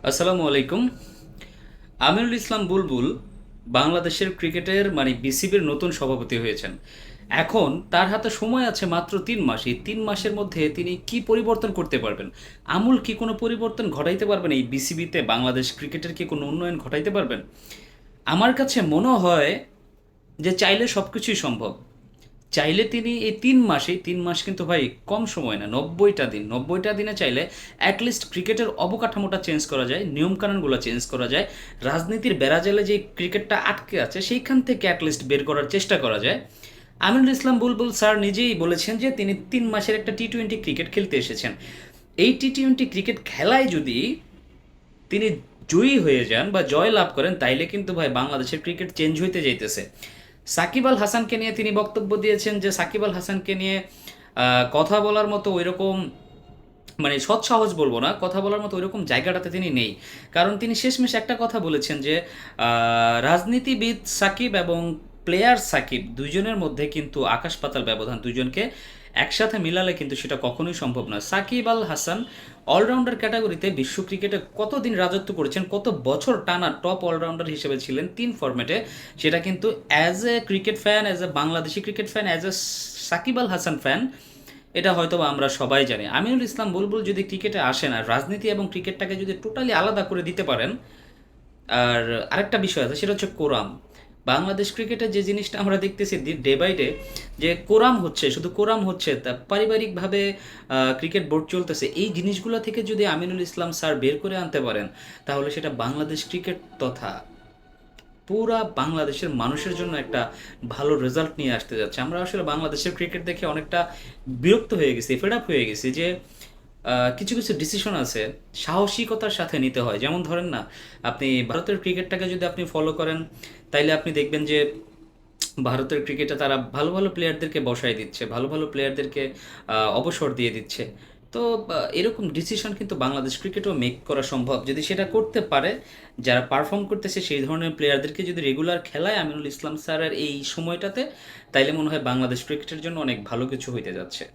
আসসালামু আলাইকুম। আমিনুল ইসলাম বুলবুল বাংলাদেশের ক্রিকেটের বিসিবির নতুন সভাপতি হয়েছেন। এখন তার হাতে সময় আছে মাত্র 3 মাস। এই 3 মাসের মধ্যে তিনি কি পরিবর্তন করতে পারবেন? আমূল কি কোনো পরিবর্তন ঘটাইতে পারবেন? এই বিসিবিতে বাংলাদেশ ক্রিকেটের কি কোনো উন্নয়ন ঘটাইতে পারবেন? আমার কাছে মনে হয় যে চাইলে সব কিছুই সম্ভব। চাইলে তিনি এই 3 মাসে, 3 মাস কিন্তু ভাই কম সময় না, 90টা দিন, 90টা দিনে চাইলে অ্যাটলিস্ট ক্রিকেটের অবকাঠামোটা চেঞ্জ করা যায়, নিয়মকানুনগুলো চেঞ্জ করা যায়, রাজনীতির বেড়াজালে যে ক্রিকেটটা আটকে আছে সেইখান থেকে অ্যাটলিস্ট বের করার চেষ্টা করা যায়। আমিনুল ইসলাম বুলবুল স্যার নিজেই বলেছেন যে তিনি 3 মাসের একটা টি-20 ক্রিকেট খেলতে এসেছেন। এই টি-20 ক্রিকেট খেলায় যদি তিনি জয়ী হয়ে যান বা জয় লাভ করেন, তাইলে কিন্তু ভাই বাংলাদেশের ক্রিকেট চেঞ্জ হইতে যাইতেছে। সাকিব আল হাসানকে নিয়ে তিনি বক্তব্য দিয়েছেন যে সাকিব আল হাসানকে নিয়ে কথা বলার মতো ওইরকম, সৎ সাহস বলবো না, কথা বলার মতো ওইরকম জায়গাটাতে তিনি নেই। কারণ তিনি শেষমেশ একটা কথা বলেছেন যে রাজনীতিবিদ সাকিব এবং প্লেয়ার সাকিব দুইজনের মধ্যে কিন্তু আকাশ পাতাল ব্যবধান। দুইজনকে একসাথে মিলালে কিন্তু সেটা কখনোই সম্ভব নয়। সাকিব আল হাসান অলরাউন্ডার ক্যাটাগরিতে বিশ্ব ক্রিকেটে কতদিন রাজত্ব করেছেন, কত বছর টানা টপ অলরাউন্ডার হিসেবে ছিলেন 3 ফরম্যাটে। সেটা কিন্তু as a cricket fan, as a Bangladeshi cricket fan, as a Sakib Al Hasan fan, এটা হয়তো বা আমরা সবাই জানি। আমিনুল ইসলাম বুলবুল যদি ক্রিকেটে আসেন আর রাজনীতি এবং ক্রিকেটটাকে যদি টোটালি আলাদা করে দিতে পারেন। আর আরেকটা বিষয় আছে, সেটা হচ্ছে কোরাম। বাংলাদেশ ক্রিকেটে যে জিনিসটা আমরা দেখতেছি ডে বাই ডে, যে কোরাম হচ্ছে, শুধু কোরাম হচ্ছে, তা পারিবারিকভাবে ক্রিকেট বোর্ড চলতেছে। এই জিনিসগুলো থেকে যদি আমিনুল ইসলাম স্যার বের করে আনতে পারেন, তাহলে সেটা বাংলাদেশ ক্রিকেট তথা পুরা বাংলাদেশের মানুষের জন্য একটা ভালো রেজাল্ট নিয়ে আসতে যাচ্ছে। আমরা আসলে বাংলাদেশের ক্রিকেট দেখে অনেকটা বিরক্ত হয়ে গেছি, ফেড আপ হয়ে গেছি যে কিছু কিছু ডিসিশন আছে সাহসিকতার সাথে নিতে হয়। যেমন ধরেন না, আপনি ভারতের ক্রিকেটটাকে যদি আপনি ফলো করেন, তাইলে আপনি দেখবেন যে ভারতের ক্রিকেটে তারা ভালো ভালো প্লেয়ারদেরকে বসায় দিচ্ছে, ভালো ভালো প্লেয়ারদেরকে অবসর দিয়ে দিচ্ছে। তো এরকম ডিসিশন কিন্তু বাংলাদেশ ক্রিকেটও মেক করা সম্ভব যদি সেটা করতে পারে। যারা পারফর্ম করতেছে সেই ধরনের প্লেয়ারদেরকে যদি রেগুলার খেলায় আমিনুল ইসলাম স্যারের এই সময়টাতে, তাইলে মনে হয় বাংলাদেশ ক্রিকেটের জন্য অনেক ভালো কিছু হইতে যাচ্ছে।